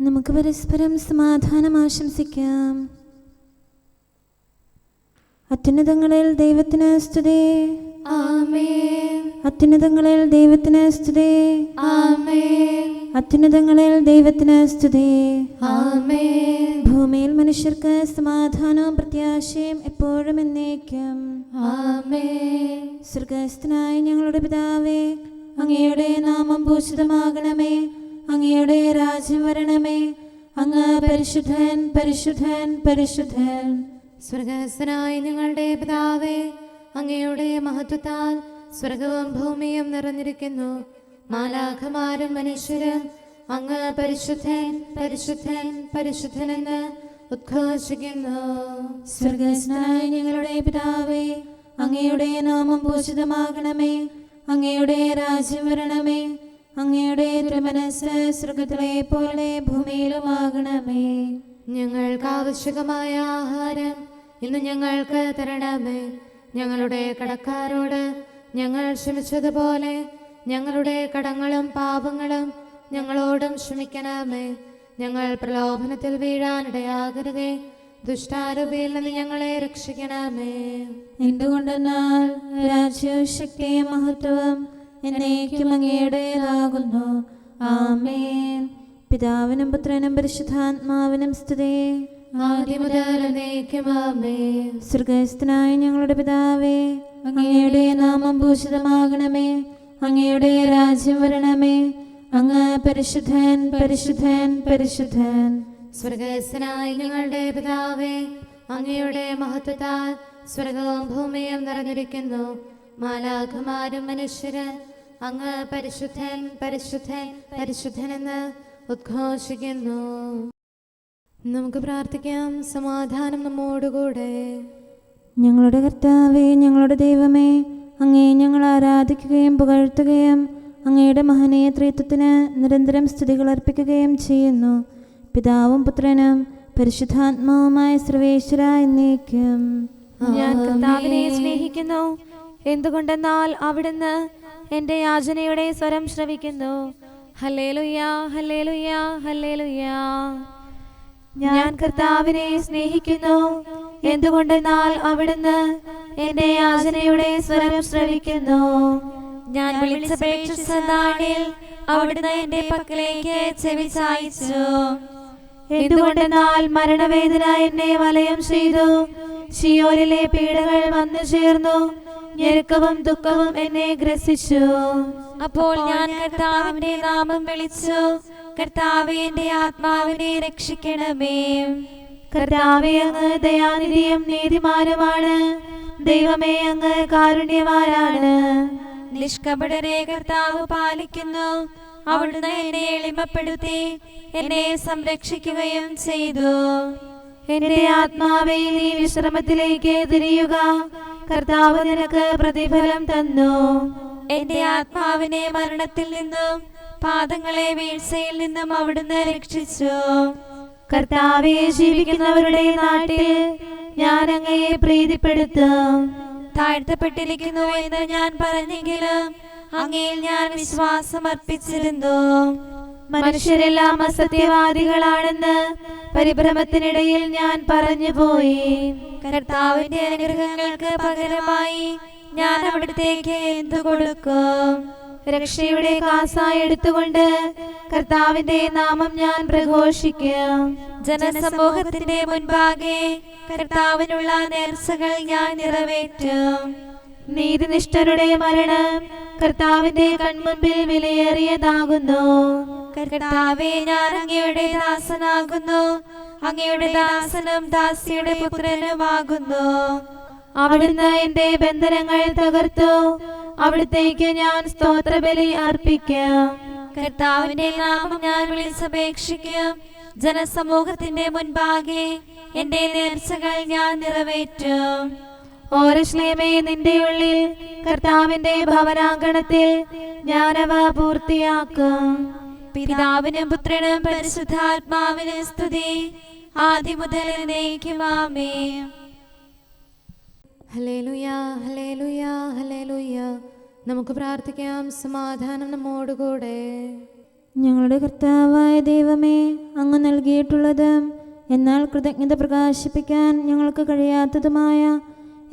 നമുക്ക് പരസ്പരം സമാധാനം ആശംസിക്കാം. അത്യുന്നതങ്ങളിൽ ദൈവത്തിന് സ്തുതി. ആമേൻ. അത്യുന്നതങ്ങളിൽ ദൈവത്തിന് സ്തുതി. ആമേൻ. അത്യുന്നതങ്ങളിൽ ദൈവത്തിന് സ്തുതി. ആമേൻ. ഭൂമിയിൽ മനുഷ്യർക്ക് സമാധാനവും പ്രത്യാശയും എപ്പോഴും എന്നേക്കും. ആമേൻ. സ്വർഗ്ഗസ്ഥനായ ഞങ്ങളുടെ പിതാവേ, അങ്ങയുടെ നാമം പൂജിതമാകണമേ. അങ്ങയുടെ രാജ്യം വരണമേ. അങ്ങ് പരിശുദ്ധൻ, പരിശുദ്ധൻ, പരിശുദ്ധൻ. സ്വർഗ്ഗസ്ഥനായ ഞങ്ങളുടെ പിതാവേ, അങ്ങയുടെ മഹത്വത്താൽ സ്വർഗവും ഭൂമിയും നിറഞ്ഞിരിക്കുന്നു. മാലാഖമാരും മനുഷ്യരും അങ്ങ് പരിശുദ്ധൻ, പരിശുദ്ധൻ, പരിശുദ്ധനെന്ന് ഉദ്ഘോഷിക്കുന്നു. സ്വർഗ്ഗസ്ഥനായ ഞങ്ങളുടെ പിതാവേ, അങ്ങയുടെ നാമം പൂജിതമാകണമേ. അങ്ങയുടെ രാജ്യം വരണമേ. അങ്ങയുടെ തിരുമനസ്സ് സ്വർഗ്ഗത്തിലെ പോലെ ഭൂമിയിലുമാകണമേ. ഞങ്ങൾക്ക് ആവശ്യമായ ആഹാരം ഇന്ന് ഞങ്ങൾക്ക് തരണമേ. ഞങ്ങളുടെ കടക്കാരോട് ഞങ്ങൾ ക്ഷമിച്ചതുപോലെ ഞങ്ങളുടെ കടങ്ങളും പാപങ്ങളും ഞങ്ങളോടും ക്ഷമിക്കണമേ. ഞങ്ങൾ പ്രലോഭനത്തിൽ വീഴാനിടയാകരുതേ. ദുഷ്ടാരൂപിയിൽ നിന്ന് ഞങ്ങളെ രക്ഷിക്കണമേ. എന്തുകൊണ്ടെന്നാൽ രാജ്യവും ശക്തിയും മഹത്വവും എന്നേക്കും അങ്ങയുടേതാകുന്നു. ആമേൻ. പിതാവിനും പുത്രനും പരിശുദ്ധാത്മാവിനും സ്തുതി. ആദ്യം മുതൽ എന്നേക്കും ആമേൻ. സ്വർഗ്ഗസ്ഥനായ ഞങ്ങളുടെ പിതാവേ, അങ്ങയുടെ നാമം പൂജിതമാകണമേ. അങ്ങയുടെ രാജ്യം വരണമേ. അങ്ങ് പരിശുദ്ധൻ, പരിശുദ്ധൻ, പരിശുദ്ധൻ. സ്വർഗ്ഗസ്ഥനായ ഞങ്ങളുടെ പിതാവേ, അങ്ങയുടെ മഹത്വത്താൽ സ്വർഗവും ഭൂമിയും നിറഞ്ഞിരിക്കുന്നു. മാലാഖമാരും മനുഷ്യരും അങ്ങ് പരിശുദ്ധൻ, പരിശുദ്ധൻ, പരിശുദ്ധനെന്ന് ഉദ്ഘോഷിക്കുന്നു. നമുക്ക് പ്രാർത്ഥിക്കാം. സമാധാനം നമ്മോടുകൂടെ. ഞങ്ങളുടെ കർത്താവേ, ഞങ്ങളുടെ ദൈവമേ, അങ്ങയെ ഞങ്ങൾ ആരാധിക്കുകയും പുകഴ്ത്തുകയും അങ്ങയുടെ മഹനീയ ത്രിത്വത്തിന് നിരന്തരം സ്തുതികൾ അർപ്പിക്കുകയും ചെയ്യുന്നു. പിതാവും പുത്രനും പരിശുദ്ധാത്മാവുമായ സർവേശ്വര എന്നേക്കും. ഞാൻ കർത്താവിനെ സ്നേഹിക്കുന്നു. എന്തുകൊണ്ടെന്നാൽ അവിടുന്ന് എൻ്റെ യാചനയുടെ സ്വരം ശ്രവിക്കുന്നു. ഹല്ലേലൂയ, ഹല്ലേലൂയ, ഹല്ലേലൂയ. ഞാൻ കർത്താവിനെ സ്നേഹിക്കുന്നു. എന്തുകൊണ്ടെന്നാൽ അവിടുന്ന് എൻ്റെ യാചനയുടെ സ്വരം ശ്രവിക്കുന്നു. ഞാൻ വിളിച്ചപേക്ഷിച്ച നാളിൽ അവിടുന്ന് എൻ്റെ പക്കലേക്ക് ചെവി ചായിച്ചു. എന്തുകൊണ്ടെന്നാൽ മരണവേദന എന്നെ വലയം ചെയ്തു. ശിയോനിലെ പീഡകൾ വന്നു ചേർന്നു. ഞെരുക്കവും ദുഃഖവും എന്നെ ഗ്രസിച്ചു. അപ്പോൾ ഞാൻ കർത്താവിന്റെ നാമം വിളിച്ചു. കർത്താവേ, എൻ്റെ ആത്മാവിനെ രക്ഷിക്കണമേ. കർത്താവേ, അങ്ങ് ദയാനിധിയും നീതിമാനുമാണ്. ദൈവമേ, അങ്ങ് കാരുണ്യവാനാണ്. നിഷ്കപടരെ കർത്താവ് പാലിക്കുന്നു. അവിടുന്ന് എന്നെ എളിമപ്പെടുത്തി എന്നെ സംരക്ഷിക്കുകയും ചെയ്തു. എന്റെ ആത്മാവേ, നീ വിശ്രമത്തിലേക്ക് തിരിയുക. കർത്താവ് നിനക്ക് പ്രതിഫലം തന്നു. എന്റെ ആത്മാവിനെ മരണത്തിൽ നിന്നും പാദങ്ങളെ വീഴ്ചയിൽ നിന്നും അവിടുന്ന് രക്ഷിച്ചു. കർത്താവെ, ജീവിക്കുന്നവരുടെ നാട്ടിൽ ഞാൻ അങ്ങയെ പ്രീതിപ്പെടുത്തും. താഴ്ത്തപ്പെട്ടിരിക്കുന്നു എന്ന് ഞാൻ പറഞ്ഞെങ്കിലും അങ്ങയിൽ ഞാൻ വിശ്വാസം അർപ്പിച്ചിരുന്നു. മനുഷ്യരെല്ലാം അസത്യവാദികളാണെന്ന് പരിഭ്രമത്തിനിടയിൽ ഞാൻ പറഞ്ഞുപോയി. കർത്താവിന്റെ അനുഗ്രഹങ്ങൾക്ക് പകരമായി ഞാൻ അവിടത്തേക്ക് എന്തു കൊടുക്കും? രക്ഷയുടെ കാസായി എടുത്തുകൊണ്ട് കർത്താവിന്റെ നാമം ഞാൻ പ്രഘോഷിക്കും. ജനസമൂഹത്തിന്റെ മുൻപാകെ കർത്താവിനുള്ള നേർച്ചകൾ ഞാൻ നിറവേറ്റും. നീതിനിഷ്ഠരുടെ മരണം കർത്താവിന്റെ കൺമുൻപിൽ വിലയേറിയതാകുന്നു. കർത്താവേ, ഞാൻ അങ്ങയുടെ ദാസനാകുന്നു. അങ്ങയുടെ ദാസനും ദാസിയുടെ പുത്രനുമാകുന്നു. അവിടുന്ന് എന്റെ ബന്ധനങ്ങൾ തകർത്തു. അവിടുത്തേക്ക് ഞാൻ സ്തോത്രബലി അർപ്പിക്കും. കർത്താവിന്റെ നാമം ഞാൻ വിളിച്ചപേക്ഷിക്കും. ജനസമൂഹത്തിന്റെ മുൻപാകെ എന്റെ നേർച്ചകൾ ഞാൻ നിറവേറ്റും. ഓരശ്ലേമേ, നിന്റെ ഉള്ളിൽ കർത്താവിന്റെ ഭവനാങ്കണത്തിൽ ഞാനവ പൂർത്തിയാക്കും. പിതാവിനും പുത്രനും പരിശുദ്ധാത്മാവിനും സ്തുതി, ആദ്യം മുതൽ എന്നേക്കും. ആമേൻ. ഹല്ലേലൂയ, ഹല്ലേലൂയ, ഹല്ലേലൂയ. നമുക്ക് പ്രാർത്ഥിക്കാം. സമാധാനം നമ്മോടുകൂടെ. ഞങ്ങളുടെ കർത്താവായ ദൈവമേ, അങ്ങ് നൽകിയിട്ടുള്ളതും എന്നാൽ കൃതജ്ഞത പ്രകാശിപ്പിക്കാൻ ഞങ്ങൾക്ക് കഴിയാത്തതുമായ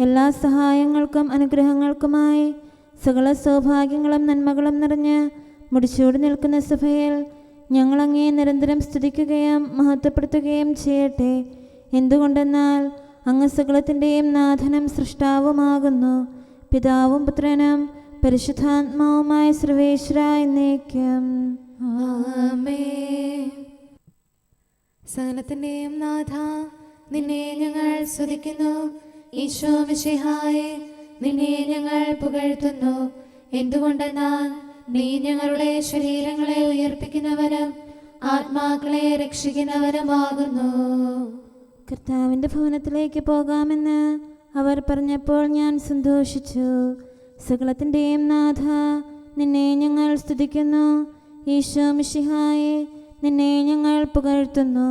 എല്ലാ സഹായങ്ങൾക്കും അനുഗ്രഹങ്ങൾക്കുമായി സകല സൗഭാഗ്യങ്ങളും നന്മകളും നിറഞ്ഞ് മുടിച്ചൂടി നിൽക്കുന്ന സഭയിൽ ഞങ്ങളങ്ങേ നിരന്തരം സ്തുതിക്കുകയും മഹത്വപ്പെടുത്തുകയും ചെയ്യട്ടെ. എന്തുകൊണ്ടെന്നാൽ അങ്ങ് സകലത്തിൻ്റെയും നാഥനും സൃഷ്ടാവുമാകുന്നു. പിതാവും പുത്രനും പരിശുദ്ധാത്മാവുമായ സർവേശ്വരായ എന്നേക്കും ആമേൻ. സകലത്തിന്റെയും നാഥ, നിന്നെ ഞങ്ങൾ സ്തുതിക്കുന്നു. ഈശോ മിശിഹായേ, നിന്നെ ഞങ്ങൾ പുകഴ്ത്തുന്നു. എന്തുകൊണ്ടെന്നാൽ നീ ഞങ്ങളുടെ ശരീരങ്ങളെ ഉയർപ്പിക്കുന്നവനും ആത്മാക്കളെ രക്ഷിക്കുന്നവനുമാകുന്നു. കർത്താവിൻ്റെ ഭവനത്തിലേക്ക് പോകാമെന്ന് അവർ പറഞ്ഞപ്പോൾ ഞാൻ സന്തോഷിച്ചു. സകലത്തിൻ്റെയും നാഥ, നിന്നെ ഞങ്ങൾ സ്തുതിക്കുന്നു. ഈശോ മിശിഹായേ, നിന്നെ ഞങ്ങൾ പുകഴ്ത്തുന്നു.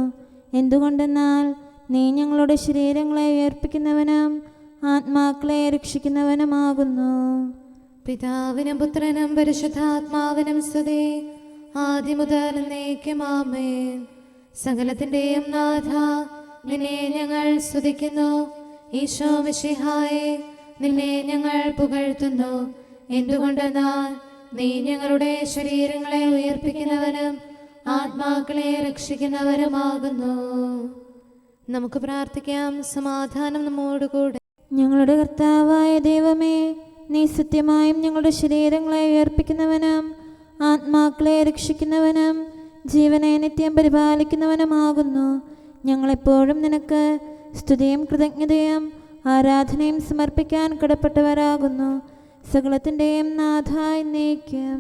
എന്തുകൊണ്ടെന്നാൽ നീ ഞങ്ങളുടെ ശരീരങ്ങളെ ഉയർപ്പിക്കുന്നവനും ആത്മാക്കളെ രക്ഷിക്കുന്നവനുമാകുന്നു. പിതാവിനും പുത്രനും പരിശുദ്ധാത്മാവിനും സ്തുതി, ആദ്യം മുതൽ എന്നേക്കും ആമേൻ. സകലത്തിന്റെയും നാഥ, നിന്നെ ഞങ്ങൾ സ്തുതിക്കുന്നു. ഈശോ മിശിഹായേ, നിന്നെ ഞങ്ങൾ പുകഴ്ത്തുന്നു. എന്തുകൊണ്ടെന്നാൽ നീ ഞങ്ങളുടെ ശരീരങ്ങളെ ഉയർപ്പിക്കുന്നവനും ആത്മാക്കളെ രക്ഷിക്കുന്നവരുമാകുന്നു. നമുക്ക് പ്രാർത്ഥിക്കാം. സമാധാനം നമ്മോടുകൂടെ. ഞങ്ങളുടെ കർത്താവായ ദൈവമേ, നീ സത്യമായും ഞങ്ങളുടെ ശരീരങ്ങളെ ഉയർപ്പിക്കുന്നവനും ആത്മാക്കളെ രക്ഷിക്കുന്നവനും ജീവനെ നിത്യം പരിപാലിക്കുന്നവനുമാകുന്നു. ഞങ്ങളെപ്പോഴും നിനക്ക് സ്തുതിയും കൃതജ്ഞതയും ആരാധനയും സമർപ്പിക്കാൻ കടപ്പെട്ടവരാകുന്നു. സകലത്തിൻ്റെയും നാഥ എന്നേക്കും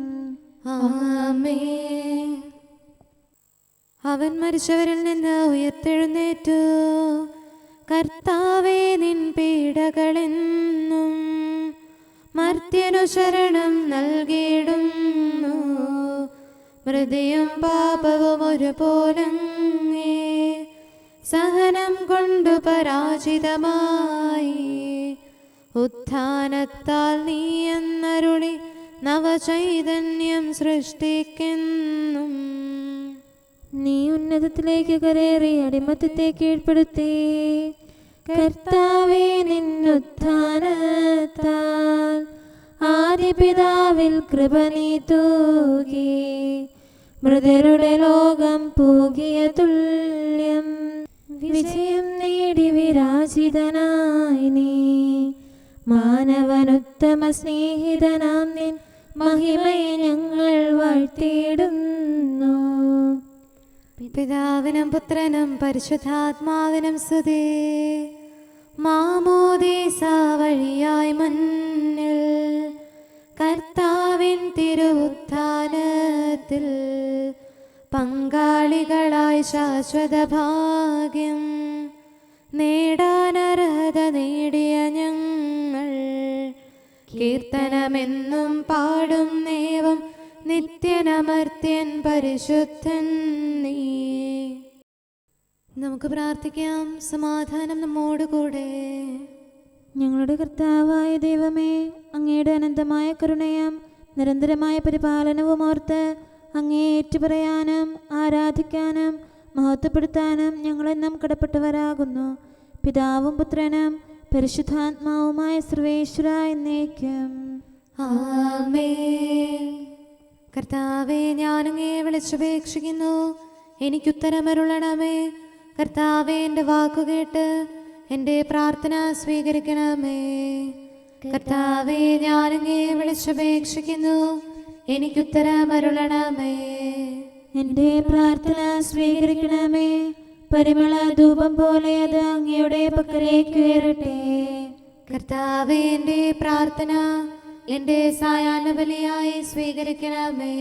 ആമേൻ. അവൻ മരിച്ചവരിൽ നിന്ന് ഉയർത്തെഴുന്നേറ്റു. കർത്താവേ, നിൻ പീഡകളെന്നും മർത്യനു ശരണം നൽകിയിടുന്നു. മൃതിയും പാപവും ഒരുപോലങ്ങേ സഹനം കൊണ്ടു പരാജിതമായി. ഉത്ഥാനത്താൽ നീ എന്നരുളി നവചൈതന്യം സൃഷ്ടിക്കുന്നു. നീ ഉന്നതത്തിലേക്ക് കരേറി അടിമത്തത്തെ കീഴ്പ്പെടുത്തി. കർത്താവേ, നിന്നുത്ഥാനത്താൽ ആദിപിതാവിൽ കൃപ നീ തൂകി. മൃതരുടെ ലോകം പൂകിയ തുല്യം വിജയം നേടി വിരാജിതനായി നീ. മാനവനുത്തമ സ്നേഹിതനാം നിൻ മഹിമയെ ഞങ്ങൾ വാഴ്ത്തിയിടുന്നു. പിതാവിനും പുത്രനും പരിശുദ്ധാത്മാവിനും സ്തുതി. മാമോദീസ വഴിയായി മണ്ണിൽ കർത്താവിൻ തിരുവുത്ഥാനത്തിൽ പങ്കാളികളായി ശാശ്വത ഭാഗ്യം നേടാനർഹത നേടിയ ഞങ്ങൾ കീർത്തനമെന്നും പാടും നേവം നിത്യനമർത്യൻ പരിശുദ്ധൻ നീ. നമുക്ക് പ്രാർത്ഥിക്കാം. സമാധാനം നമ്മോടുകൂടെ. ഞങ്ങളുടെ കർത്താവായ ദൈവമേ, അങ്ങയുടെ അനന്തമായ കരുണയും നിരന്തരമായ പരിപാലനവും ഓർത്ത് അങ്ങയെ ഏറ്റുപറയാനും ആരാധിക്കാനും മഹത്വപ്പെടുത്താനും ഞങ്ങളെന്നും കടപ്പെട്ടവരാകുന്നു. പിതാവും പുത്രനും പരിശുദ്ധാത്മാവുമായ സർവേശ്വരായ എന്നേക്കും ആമേൻ. കർത്താവേ, ഞാനങ്ങയെ വിളിച്ചപേക്ഷിക്കുന്നു, എനിക്കുത്തരമരുളണമേ. കർത്താവേ, എൻ്റെ വാക്കുകേട്ട് എൻ്റെ പ്രാർത്ഥന സ്വീകരിക്കണമേ. കർത്താവേ, ഞാനങ്ങയെ വിളിച്ചപേക്ഷിക്കുന്നു, എനിക്കുത്തരമരുളണമേ. എൻ്റെ പ്രാർത്ഥന സ്വീകരിക്കണമേ. പരിമള ധൂപം പോലെ അത് അങ്ങയുടെ പക്കലേക്ക് ഉയരട്ടെ. കർത്താവേ, എൻ്റെ പ്രാർത്ഥന എൻ്റെ സായാഹ്ന ബലിയായി സ്വീകരിക്കണമേ.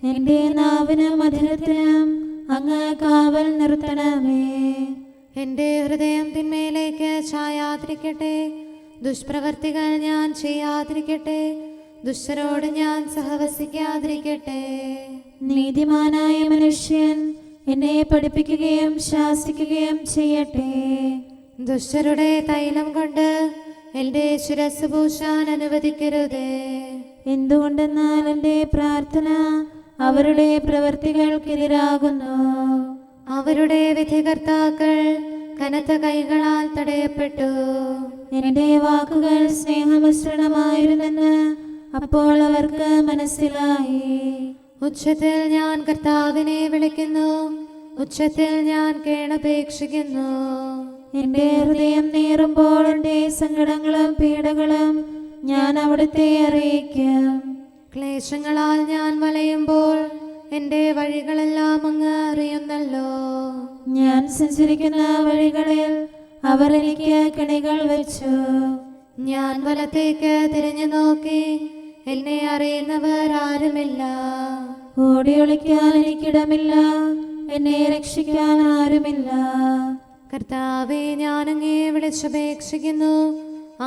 എൻ്റെ നാവിനും മധുരത്തിനും അങ്ങ് കാവൽ നിർത്തണമേ. എൻ്റെ ഹൃദയം തിന്മയിലേക്ക് ചായാതിരിക്കട്ടെ. ദുഷ്പ്രവർത്തികൾ ഞാൻ ചെയ്യാതിരിക്കട്ടെ. ദുഷ്ടരോട് ഞാൻ സഹവസിക്കാതിരിക്കട്ടെ. നീതിമാനായ മനുഷ്യൻ എന്നെ പഠിപ്പിക്കുകയും ശാസിക്കുകയും ചെയ്യട്ടെ. ദുഷ്ടരുടെ തൈലം കൊണ്ട് എൻ്റെ ശിരസ് പൂശാൻ അനുവദിക്കരുതേ. എന്തുകൊണ്ടെന്നാൽ എൻ്റെ പ്രാർത്ഥന അവരുടെ പ്രവൃത്തികൾക്കെതിരാകുന്നു. അവരുടെ വിധികർത്താക്കൾ കനത്ത കൈകളാൽ തടയപ്പെട്ടു. എന്റെ വാക്കുകൾ സ്നേഹമിശ്രണമായിരുന്നെന്ന് അപ്പോൾ അവർക്ക് മനസ്സിലായി. ഉച്ചത്തിൽ ഞാൻ കർത്താവിനെ വിളിക്കുന്നു, ഉച്ചത്തിൽ ഞാൻ കേണപേക്ഷിക്കുന്നു. എന്റെ ഹൃദയം നീറുമ്പോൾ എന്റെ സങ്കടങ്ങളും പീഡകളും ഞാൻ അവിടുത്തെ അറിയിക്കും. ക്ലേശങ്ങളാൽ ഞാൻ വലയുമ്പോൾ എൻ്റെ വഴികളെല്ലാം അങ്ങ് അറിയുന്നല്ലോ. ഞാൻ സഞ്ചരിക്കുന്ന വഴികളിൽ അവർ എനിക്ക് കെണികൾ വെച്ചു. ഞാൻ വലത്തേക്ക് തിരിഞ്ഞു നോക്കി, എന്നെ അറിയുന്നവർ ആരുമില്ല. ഓടി ഒളിക്കാൻ എനിക്കിടമില്ല, എന്നെ രക്ഷിക്കാൻ ആരുമില്ല. കർത്താവേ, ഞാൻ അങ്ങേ വിളിച്ചപേക്ഷിക്കുന്നു,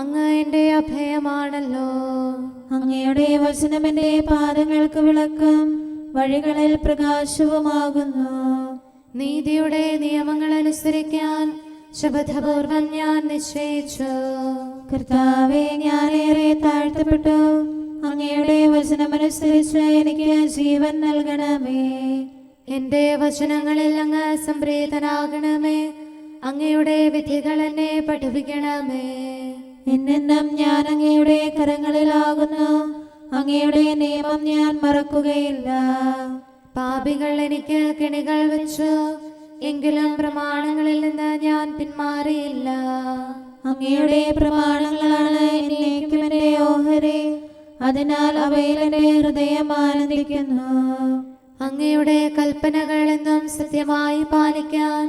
അങ്ങ് എൻ്റെ അഭയമാണല്ലോ. അങ്ങയുടെ വചനം എന്റെ പാദങ്ങൾക്ക് വിളക്കും വഴികളിൽ പ്രകാശവുമാകുന്നു. നീതിയുടെ നിയമങ്ങൾ അനുസരിക്കാൻ ശപഥപൂർവം ഞാൻ നിശ്ചയിച്ചു. കർത്താവേ, ഞാനേറെ താഴ്ത്തപ്പെട്ടു. അങ്ങയുടെ വചനമനുസരിച്ച് എനിക്ക് ജീവൻ നൽകണമേ. എൻ്റെ വചനങ്ങളിൽ അങ്ങ് സംപ്രീതനാകണമേ. അങ്ങയുടെ വിധികൾ എന്നെ പഠിപ്പിക്കണമേ. എന്നെന്നും ഞാൻ അങ്ങയുടെ കരങ്ങളിലാകുന്നു. അങ്ങയുടെ നിയമം ഞാൻ മറക്കുകയില്ല. പാപികൾ എനിക്ക് കെണികൾ വെച്ചു, എങ്കിലും പ്രമാണങ്ങളിൽ നിന്ന് ഞാൻ പിന്മാറിയില്ല. അങ്ങയുടെ പ്രമാണങ്ങളാണ് എന്നേക്കും എന്റെ ഓഹരി, അതിനാൽ അവയിൽ എന്റെ ഹൃദയം ആനന്ദിക്കുന്നു. അങ്ങയുടെ കൽപ്പനകൾ എന്നും സത്യമായി പാലിക്കാൻ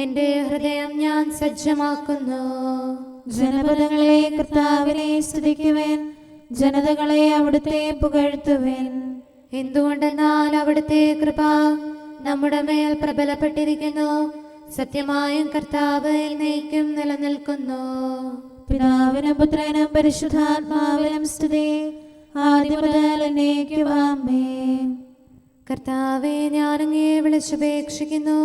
എൻ്റെ ഹൃദയം ഞാൻ സജ്ജമാക്കുന്നു. ജനപദങ്ങളെ കർത്താവിനെ സ്തുതിക്കുവിൻ, ജനതകളെ അവിടുത്തെ പുകഴ്ത്തുവിൻ. എന്തുകൊണ്ടെന്നാൽ അവിടുത്തെ കൃപ നമ്മുടെ മേൽ പ്രബലപ്പെട്ടിരിക്കുന്നു. സത്യമായും കർത്താവ് എന്നേക്കും നിലനിൽക്കുന്നു. പിതാവിനും പുത്രനും പരിശുദ്ധാത്മാവിനും സ്തുതി, ആദ്യം മുതൽ എന്നേക്കും ആമേൻ. കർത്താവെ, ഞാൻ അങ്ങയെ വിളിച്ചപേക്ഷിക്കുന്നു,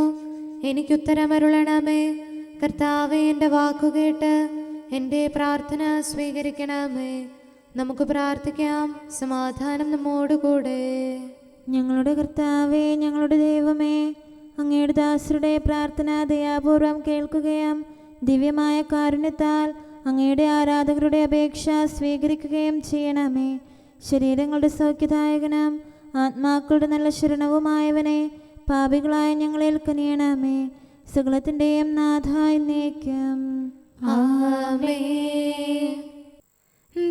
എനിക്കുത്തരമരുളണമേ. കർത്താവെ, എൻ്റെ വാക്കുകേട്ട് എൻ്റെ പ്രാർത്ഥന സ്വീകരിക്കണമേ. നമുക്ക് പ്രാർത്ഥിക്കാം. സമാധാനം നമ്മോടുകൂടെ. ഞങ്ങളുടെ കർത്താവേ, ഞങ്ങളുടെ ദൈവമേ, അങ്ങയുടെ ദാസരുടെ പ്രാർത്ഥന ദയാപൂർവം കേൾക്കുകയും ദിവ്യമായ കാരുണ്യത്താൽ അങ്ങയുടെ ആരാധകരുടെ അപേക്ഷ സ്വീകരിക്കുകയും ചെയ്യണമേ. ശരീരങ്ങളുടെ സൗഖ്യദായകനും ആത്മാക്കളുടെ നല്ല ശരണവുമായവനെ പാപികളായ ഞങ്ങളിൽ കനിയണമേ. സകലത്തിൻ്റെയും നാഥായി എന്നേക്കും ആമേൻ.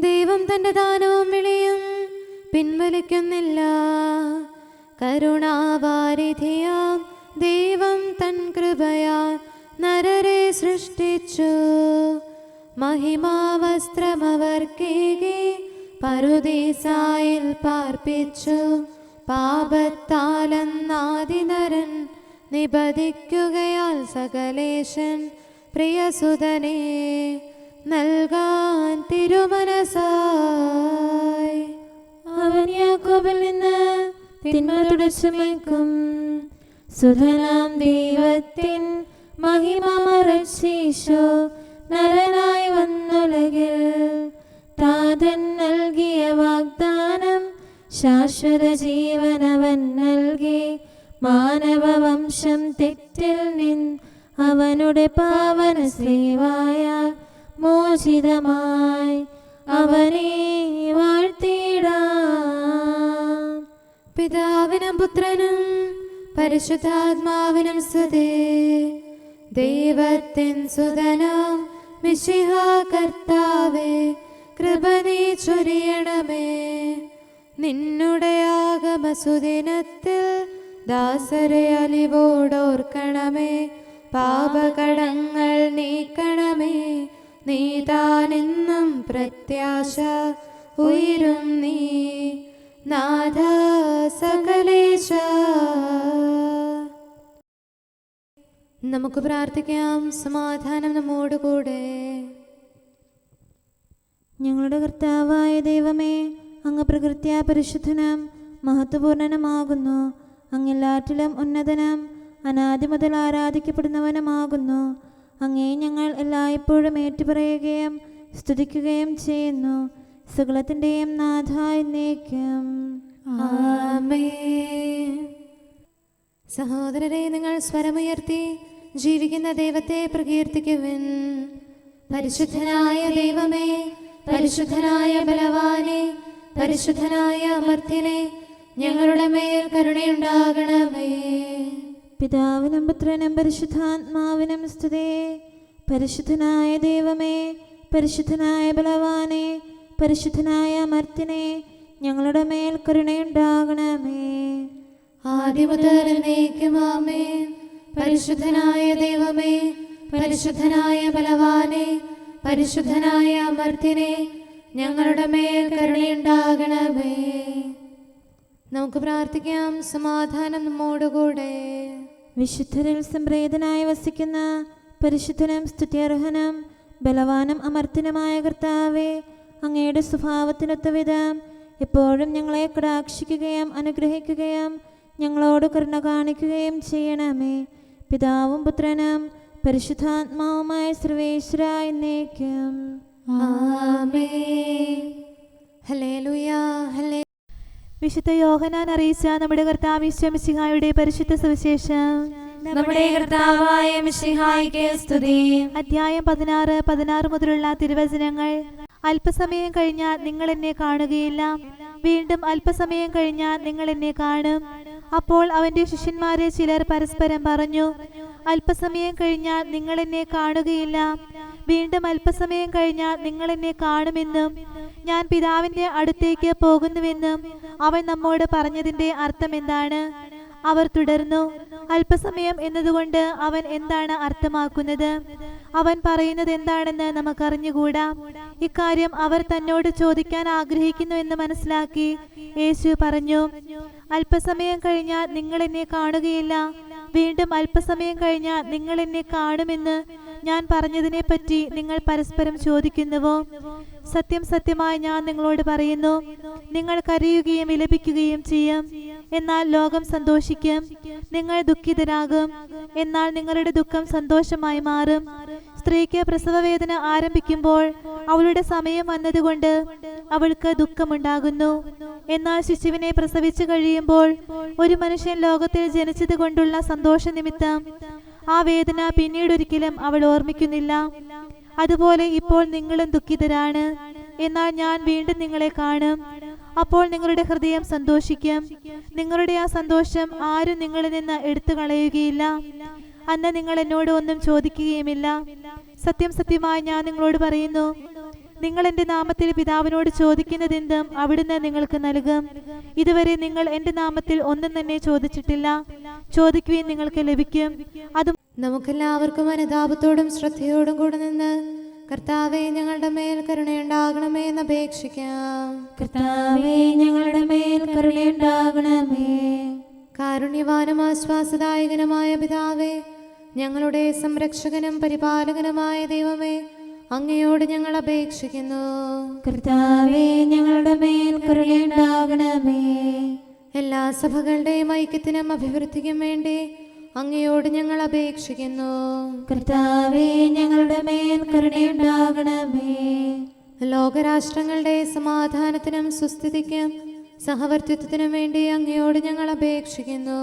ദൈവം തന്റെ ദാനവും വിളിയും പിൻവലിക്കുന്നില്ല. കരുണാവാരിധിയാം ദൈവം തൻ കൃപയാൽ നരരെ സൃഷ്ടിച്ചു. മഹിമാവസ്ത്രമവർക്കേകി പറുദീസായിൽ പാർപ്പിച്ചു. പാപത്താലെന്നാദിനരൻ നിബദിക്കുകയാൽ സകലേശൻ പ്രിയസുതനെ നൽകാൻ തിരുമനസായി. അവൻ യാക്കോബിൽ നിന്ന് തിന്മ തുടച്ചു നീക്കും. സുധനാം ദൈവത്തിൻ മഹിമ മറച്ചീശോ നരനായി വന്നുലകിൽ. താതൻ നൽകിയ വാഗ്ദാനം ശാശ്വത ജീവനവൻ നൽകി. മാനവവംശം തെറ്റിൽ നിന്ന് അവനുടെ പാവന സേവായ മോചിതമായി അവനെ വാഴ്ത്തിടാം. പിതാവിനും പുത്രനും പരിശുദ്ധാത്മാവിനും സ്തുതി. ദൈവത്തിൻ സുതനാം മിശിഹാ കർത്താവേ, കൃപ നീ ചൊരിയണമേ. നിന്നുടെ ആഗമസുദിനത്തിൽ ദാസരെ അലിവോടോർക്കണമേ. പാപകടങ്ങൾ നീക്കണമേ. നീതാനെന്നും പ്രത്യാശ ഉയരും നീ നാഥ സകലേശ. നമുക്ക് പ്രാർത്ഥിക്കാം. സമാധാനം നമ്മോടുകൂടെ. ഞങ്ങളുടെ കർത്താവായ ദൈവമേ, അങ്ങ് പ്രകൃത്യാ പരിശുദ്ധനും മഹത്വപൂർണനുമാകുന്നു. അങ്ങെല്ലാറ്റിലും ഉന്നതനും അനാദി മുതൽ ആരാധിക്കപ്പെടുന്നവനുമാകുന്നു. അങ്ങേ ഞങ്ങൾ എല്ലായ്പ്പോഴും ഏറ്റുപറയുകയും സ്തുതിക്കുകയും ചെയ്യുന്നു. സകലത്തിൻ്റെയും നാഥായി എന്നേക്കും ആമേൻ. സഹോദരരെ, നിങ്ങൾ സ്വരമുയർത്തി ജീവിക്കുന്ന ദൈവത്തെ പ്രകീർത്തിക്കുവിൻ. പരിശുദ്ധനായ ദൈവമേ, പരിശുദ്ധനായ ബലവാനെ, പരിശുദ്ധനായ അമർത്യനെ, ഞങ്ങളുടെ മേൽ കരുണയുണ്ടാകണമേ. പിതാവിനും പുത്രനും പരിശുദ്ധാത്മാവിനും സ്തുതി. പരിശുദ്ധനായ ദൈവമേ, പരിശുദ്ധനായ ബലവാനെ, പരിശുദ്ധനായ അമർത്യനെ, ഞങ്ങളുടെ മേൽ കരുണയുണ്ടാകണമേ. ആദിമുതൽ എന്നേക്കും ആമേൻ. പരിശുദ്ധനായ ദൈവമേ, പരിശുദ്ധനായ ബലവാനെ, പരിശുദ്ധനായ അമർത്യനെ, ഞങ്ങളുടെ മേൽ കരുണയുണ്ടാകണമേ. നമുക്ക് പ്രാർത്ഥിക്കാം. സമാധാനം നമ്മോടുകൂടെ. വിശുദ്ധരിൽ സംപ്രീതനായി വസിക്കുന്ന പരിശുദ്ധനും സ്തുത്യർഹനും ബലവാനും അമർത്യനുമായ കർത്താവേ, അങ്ങയുടെ സ്വഭാവത്തിനൊത്ത വിധം എപ്പോഴും ഞങ്ങളെ കടാക്ഷിക്കുകയും അനുഗ്രഹിക്കുകയും ഞങ്ങളോട് കരുണ കാണിക്കുകയും ചെയ്യണമേ. പിതാവും പുത്രനും പരിശുദ്ധാത്മാവുമായ സർവേശ്വര എന്നേക്കും ആമേൻ. ഹല്ലേലൂയ, ഹല്ലേലൂയ. വിശുദ്ധ യോഹന്നാൻ അറിയിച്ച നമ്മുടെ കർത്താവ് ഈശോ മിശിഹായുടെ പരിശുദ്ധ സുവിശേഷം. നമ്മുടെ കർത്താവായ മിശിഹായ്ക്ക് സ്തുതി. അധ്യായം 16 മുതലുള്ള തിരുവചനങ്ങൾ. അല്പസമയം കഴിഞ്ഞാൽ നിങ്ങൾ എന്നെ കാണുകയില്ല, വീണ്ടും അല്പസമയം കഴിഞ്ഞാൽ നിങ്ങൾ എന്നെ കാണും. അപ്പോൾ അവന്റെ ശിഷ്യന്മാരെ ചിലർ പരസ്പരം പറഞ്ഞു, അല്പസമയം കഴിഞ്ഞാൽ നിങ്ങൾ എന്നെ കാണുകയില്ല, വീണ്ടും അല്പസമയം കഴിഞ്ഞാൽ നിങ്ങൾ എന്നെ കാണുമെന്നും ഞാൻ പിതാവിന്റെ അടുത്തേക്ക് പോകുന്നുവെന്നും അവൻ നമ്മോട് പറഞ്ഞതിന്റെ അർത്ഥം എന്താണ്? അവർ തുടർന്നു, അല്പസമയം എന്നതുകൊണ്ട് അവൻ എന്താണ് അർത്ഥമാക്കുന്നത്? അവൻ പറയുന്നത് എന്താണെന്ന് നമുക്കറിഞ്ഞുകൂടാ. ഇക്കാര്യം അവർ തന്നോട് ചോദിക്കാൻ ആഗ്രഹിക്കുന്നു എന്ന് മനസ്സിലാക്കി യേശു പറഞ്ഞു, അല്പസമയം കഴിഞ്ഞാൽ നിങ്ങൾ എന്നെ കാണുകയില്ല, വീണ്ടും അല്പസമയം കഴിഞ്ഞാൽ നിങ്ങൾ എന്നെ കാണുമെന്ന് ഞാൻ പറഞ്ഞതിനെ പറ്റി നിങ്ങൾ പരസ്പരം ചോദിക്കുന്നുവോ? സത്യം സത്യമായി ഞാൻ നിങ്ങളോട് പറയുന്നു, നിങ്ങൾ കരയുകയും വിലപിക്കുകയും ചെയ്യും, എന്നാൽ ലോകം സന്തോഷിക്കും. നിങ്ങൾ ദുഃഖിതരാകും, എന്നാൽ നിങ്ങളുടെ ദുഃഖം സന്തോഷമായി മാറും. സ്ത്രീക്ക് പ്രസവവേദന ആരംഭിക്കുമ്പോൾ അവളുടെ സമയം വന്നതുകൊണ്ട് അവൾക്ക് ദുഃഖമുണ്ടാകുന്നു. എന്നാൽ ശിശുവിനെ പ്രസവിച്ചു കഴിയുമ്പോൾ ഒരു മനുഷ്യൻ ലോകത്തിൽ ജനിച്ചത് കൊണ്ടുള്ള സന്തോഷ നിമിത്തം ആ വേദന പിന്നീടൊരിക്കലും അവൾ ഓർമ്മിക്കുന്നില്ല. അതുപോലെ ഇപ്പോൾ നിങ്ങളും ദുഃഖിതരാണ്, എന്നാൽ ഞാൻ വീണ്ടും നിങ്ങളെ കാണും. അപ്പോൾ നിങ്ങളുടെ ഹൃദയം സന്തോഷിക്കും. നിങ്ങളുടെ ആ സന്തോഷം ആരും നിങ്ങളിൽ നിന്ന് എടുത്തു കളയുകയില്ല. അന്ന് നിങ്ങൾ എന്നോട് ഒന്നും ചോദിക്കുകയുമില്ല. സത്യം സത്യമായി ഞാൻ നിങ്ങളോട് പറയുന്നു, നിങ്ങൾ എൻ്റെ നാമത്തിൽ പിതാവിനോട് ചോദിക്കുന്നതെന്തും അവിടുന്ന് നിങ്ങൾക്ക് നൽകും. ഇതുവരെ നിങ്ങൾ എൻ്റെ നാമത്തിൽ ഒന്നും തന്നെ ചോദിച്ചിട്ടില്ല. ചോദിക്കുകയും നിങ്ങൾക്ക് ലഭിക്കും. അതും നമുക്കെല്ലാവർക്കും അനുതാപത്തോടും ശ്രദ്ധയോടും കൂടെ നിന്ന് കർത്താവേ, ഞങ്ങളുടെ മേൽ കരുണയുണ്ടാകണമേ എന്ന് അപേക്ഷിക്കാം. കർത്താവേ, ഞങ്ങളുടെ മേൽ കരുണയുണ്ടാകണമേ. കാരുണ്യവാനും ആശ്വാസദായകനുമായ പിതാവേ, ഞങ്ങളുടെ സംരക്ഷകനും പരിപാലകനുമായ ദൈവമേ, അങ്ങയോട് ഞങ്ങൾ അപേക്ഷിക്കുന്നു. കർത്താവേ, ഞങ്ങളുടെ മേൽ കരുണയുണ്ടാകണമേ. എല്ലാ സഭകളുടെയും ഐക്യത്തിനും അഭിവൃദ്ധിക്കും വേണ്ടി അങ്ങയോട് ഞങ്ങൾ അപേക്ഷിക്കുന്നു. കർത്താവേ, ഞങ്ങളുടെ മേൽ കരുണയുണ്ടാകണമേ. ലോകരാഷ്ട്രങ്ങളുടെ സമാധാനത്തിനും സുസ്ഥിതിക്കും സഹവർത്തിത്വത്തിനും വേണ്ടി അങ്ങയോട് ഞങ്ങൾ അപേക്ഷിക്കുന്നു.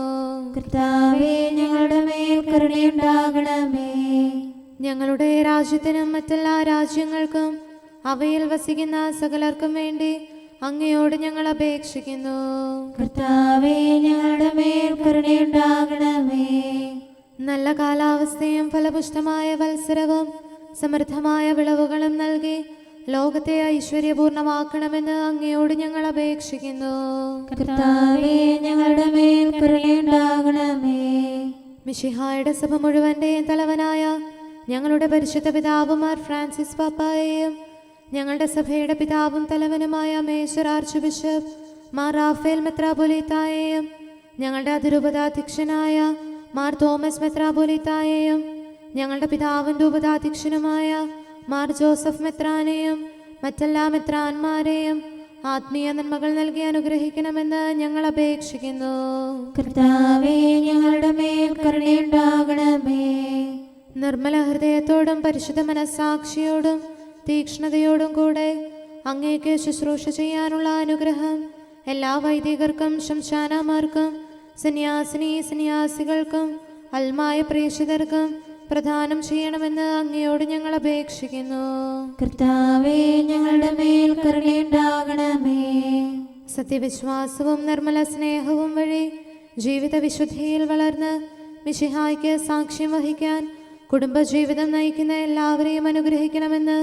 കർത്താവേ, ഞങ്ങളുടെ മേൽ കരുണയുണ്ടാകണമേ. ഞങ്ങളുടെ രാജ്യത്തിനും മറ്റെല്ലാ രാജ്യങ്ങൾക്കും അവയിൽ വസിക്കുന്ന സകലർക്കും വേണ്ടി അങ്ങയോട് ഞങ്ങൾ അപേക്ഷിക്കുന്നു. കർത്താവേ, ഞങ്ങളുടെ മേൽ കരുണയുണ്ടാകണമേ. നല്ല കാലാവസ്ഥയും ഫലപുഷ്ടമായ വത്സരവും സമൃദ്ധമായ വിളവുകളും നൽകി ലോകത്തെ ഐശ്വര്യപൂർണമാക്കണമെന്ന് അങ്ങയോട് ഞങ്ങൾ അപേക്ഷിക്കുന്നു. കർത്താവേ, ഞങ്ങളുടെ മേൽ കരുണയുണ്ടാകണമേ. മിശിഹായുടെ സഭ മുഴുവൻ്റെയും തലവനായ ഞങ്ങളുടെ പരിശുദ്ധ പിതാവുമാർ ഫ്രാൻസിസ് പാപ്പായെയും ഞങ്ങളുടെ സഭയുടെ പിതാവും തലവനുമായ major archbishop Mar Raphael മെത്രാപൊലീത്തായെയും ഞങ്ങളുടെ അതിരൂപതാധ്യക്ഷനായ മാർ തോമസ് മെത്രാപൊലീത്തായെയും ഞങ്ങളുടെ പിതാവിൻ്റെ ഉപതാധ്യക്ഷനുമായ മാർ ജോസഫ് മെത്രാനെയും മറ്റെല്ലാ മെത്രാന്മാരെയും ആത്മീയ നന്മകൾ നൽകി അനുഗ്രഹിക്കണമെന്ന് ഞങ്ങൾ അപേക്ഷിക്കുന്നു. കർത്താവേ, ഞങ്ങളുടെ മേൽ കരുണയുണ്ടാകണമേ. നിർമ്മല ഹൃദയത്തോടും പരിശുദ്ധ മനസ്സാക്ഷിയോടും തീക്ഷ്ണതയോടും കൂടെ അങ്ങേക്ക് ശുശ്രൂഷ ചെയ്യാനുള്ള അനുഗ്രഹം എല്ലാ വൈദികർക്കും ശംശാനമാർക്കും സന്യാസികൾക്കും അൽമായ പ്രേക്ഷിതർക്കും പ്രദാനം ചെയ്യണമെന്ന് അങ്ങയോട് ഞങ്ങൾ അപേക്ഷിക്കുന്നു. കർത്താവേ, ഞങ്ങളുടെ മേൽ കരുണയുണ്ടാകണമേ. സത്യവിശ്വാസവും നിർമ്മല സ്നേഹവും വഴി ജീവിത വിശുദ്ധിയിൽ വളർന്ന് മിശിഹായ്ക്ക് സാക്ഷ്യം വഹിക്കാൻ കുടുംബജീവിതം നയിക്കുന്ന എല്ലാവരെയും അനുഗ്രഹിക്കണമെന്ന്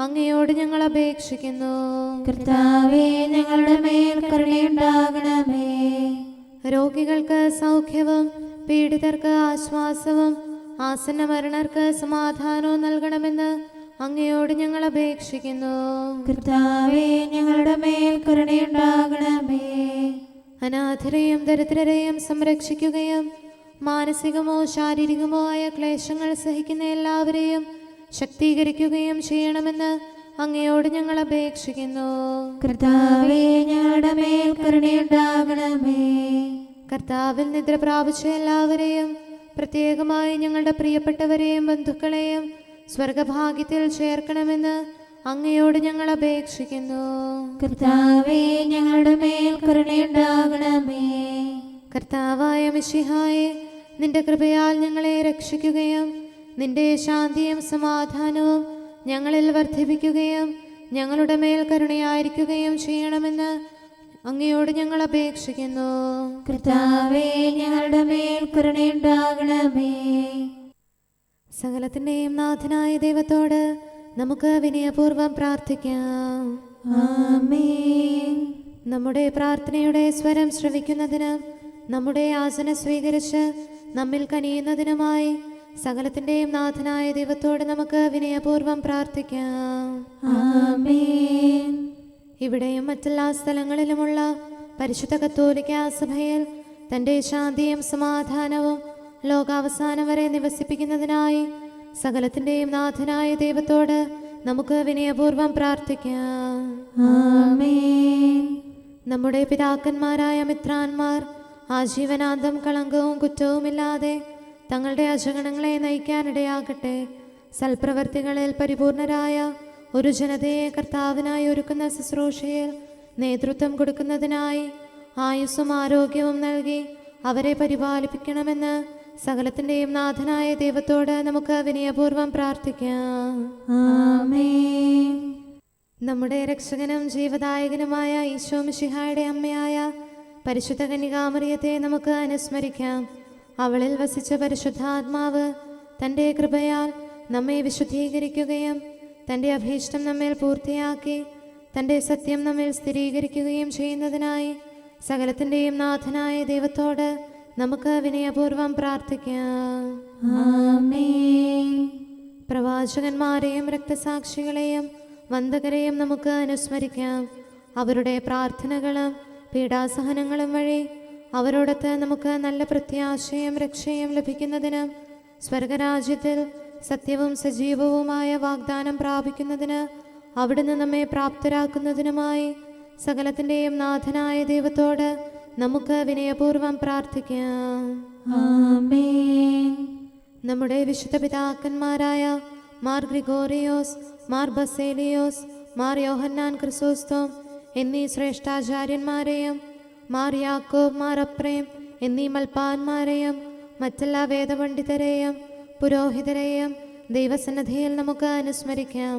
അങ്ങയോട് ഞങ്ങൾ അപേക്ഷിക്കുന്നു. കർത്താവേ, ഞങ്ങളുടെ മേൽ കരുണയുണ്ടാകണമേ. രോഗികൾക്ക് സൗഖ്യവും പീഡിതർക്ക് ആശ്വാസവും ആസന്ന മരണർക്ക് സമാധാനവും നൽകണമെന്ന് അങ്ങയോട് ഞങ്ങൾ അപേക്ഷിക്കുന്നു. കർത്താവേ, ഞങ്ങളുടെ മേൽ കരുണയുണ്ടാകണമേ. അനാഥരെയും ദരിദ്രരെയും സംരക്ഷിക്കുകയും മാനസികമോ ശാരീരികമോ ആയ ക്ലേശങ്ങൾ സഹിക്കുന്ന എല്ലാവരെയും ശക്തീകരിക്കുകയും ചെയ്യണമെന്ന് അങ്ങയോട് ഞങ്ങൾ അപേക്ഷിക്കുന്നു. കർത്താവേ, ഞങ്ങളുടെ മേൽ കരുണയുണ്ടാകണമേ. കർത്താവിൽ നിദ്ര പ്രാപിച്ച എല്ലാവരെയും പ്രത്യേകമായി ഞങ്ങളുടെ പ്രിയപ്പെട്ടവരെയും ബന്ധുക്കളെയും സ്വർഗഭാഗ്യത്തിൽ ചേർക്കണമെന്ന് അങ്ങയോട് ഞങ്ങൾ അപേക്ഷിക്കുന്നു. കർത്താവേ, ഞങ്ങളുടെ മേൽ കരുണയുണ്ടാകണമേ. കർത്താവായ മിശിഹായെ, നിന്റെ കൃപയാൽ ഞങ്ങളെ രക്ഷിക്കുകയും നിന്റെ ശാന്തിയും സമാധാനവും ഞങ്ങളിൽ വർദ്ധിപ്പിക്കുകയും ഞങ്ങളുടെ മേൽ കരുണയായിരിക്കുകയും ചെയ്യണമെന്ന് അങ്ങയോട് ഞങ്ങൾ അപേക്ഷിക്കുന്നു. കർത്താവേ, ഞങ്ങളുടെ മേൽ കരുണയുണ്ടാകണമേ. സകലത്തിൻ്റെയും നാഥനായ ദൈവത്തോട് നമുക്ക് വിനയപൂർവ്വം പ്രാർത്ഥിക്കാം. ആമേൻ. നമ്മുടെ പ്രാർത്ഥനയുടെ സ്വരം ശ്രവിക്കുന്നതിനും നമ്മുടെ യാചന സ്വീകരിച്ച് നമ്മിൽ കനിയുന്നതിനുമായി സകലത്തിൻ്റെയും നാഥനായ ദൈവത്തോട് നമുക്ക് വിനയപൂർവ്വം പ്രാർത്ഥിക്കാം. ആമേൻ. ഇവിടെയും മറ്റെല്ലാ സ്ഥലങ്ങളിലുമുള്ള പരിശുദ്ധ കത്തോലിക്കാ സഭയിൽ തൻ്റെ ശാന്തിയും സമാധാനവും ലോകാവസാനം വരെ നിവസിപ്പിക്കുന്നതിനായി സകലത്തിൻ്റെയും നാഥനായ ദൈവത്തോട് നമുക്ക് വിനയപൂർവ്വം പ്രാർത്ഥിക്കാം. ആമേൻ. നമ്മുടെ പിതാക്കന്മാരായ മിത്രാന്മാർ ആജീവനാന്തം കളങ്കവും കുറ്റവുമില്ലാതെ തങ്ങളുടെ അജഗണങ്ങളെ നയിക്കാനിടയാകട്ടെ. സൽപ്രവർത്തികളിൽ പരിപൂർണരായ ഒരു ജനതയെ കർത്താവിനായി ഒരുക്കുന്ന ശുശ്രൂഷയിൽ നേതൃത്വം കൊടുക്കുന്നതിനായി ആയുസ്സും ആരോഗ്യവും നൽകി അവരെ പരിപാലിപ്പിക്കണമെന്ന് സകലത്തിൻ്റെയും നാഥനായ ദൈവത്തോട് നമുക്ക് വിനയപൂർവ്വം പ്രാർത്ഥിക്കാം. ആമേൻ. നമ്മുടെ രക്ഷകനും ജീവദായകനുമായ ഈശോ മിശിഹായുടെ അമ്മയായ പരിശുദ്ധ കന്യകാമറിയത്തെ നമുക്ക് അനുസ്മരിക്കാം. അവളിൽ വസിച്ച പരിശുദ്ധാത്മാവ് തൻ്റെ കൃപയാൽ നമ്മെ വിശുദ്ധീകരിക്കുകയും തൻ്റെ അഭീഷ്ടം നമ്മിൽ പൂർത്തിയാക്കി തൻ്റെ സത്യം നമ്മിൽ സ്ഥിരീകരിക്കുകയും ചെയ്യുന്നതിനായി സകലത്തിൻ്റെയും നാഥനായ ദൈവത്തോട് നമുക്ക് വിനയപൂർവ്വം പ്രാർത്ഥിക്കാം. ആമേൻ. പ്രവാചകന്മാരെയും രക്തസാക്ഷികളെയും വന്ദകരെയും നമുക്ക് അനുസ്മരിക്കാം. അവരുടെ പ്രാർത്ഥനകളും പീഡാസഹനങ്ങളും വഴി അവരോടൊത്ത് നമുക്ക് നല്ല പ്രത്യാശയും രക്ഷയും ലഭിക്കുന്നതിനും സ്വർഗരാജ്യത്തിൽ സത്യവും സജീവവുമായ വാഗ്ദാനം പ്രാപിക്കുന്നതിന് അവിടുന്ന് നമ്മെ പ്രാപ്തരാക്കുന്നതിനുമായി സകലത്തിൻ്റെയും നാഥനായ ദൈവത്തോട് നമുക്ക് വിനയപൂർവ്വം പ്രാർത്ഥിക്കാം. ആമേൻ. നമ്മുടെ വിശുദ്ധ പിതാക്കന്മാരായ മാർ ഗ്രിഗോറിയോസ്, മാർ ബസേലിയോസ്, മാർ യോഹന്നാൻ ക്രിസോസ്തോം എന്നീ ശ്രേഷ്ഠാചാര്യന്മാരെയും മാർ യാക്കോബ്, മാർ അപ്രേം എന്നീ മൽപ്പാന്മാരെയും മറ്റെല്ലാ വേദപണ്ഡിതരെയും പുരോഹിതരെയും ദൈവസന്നിധിയിൽ നമുക്ക് അനുസ്മരിക്കാം.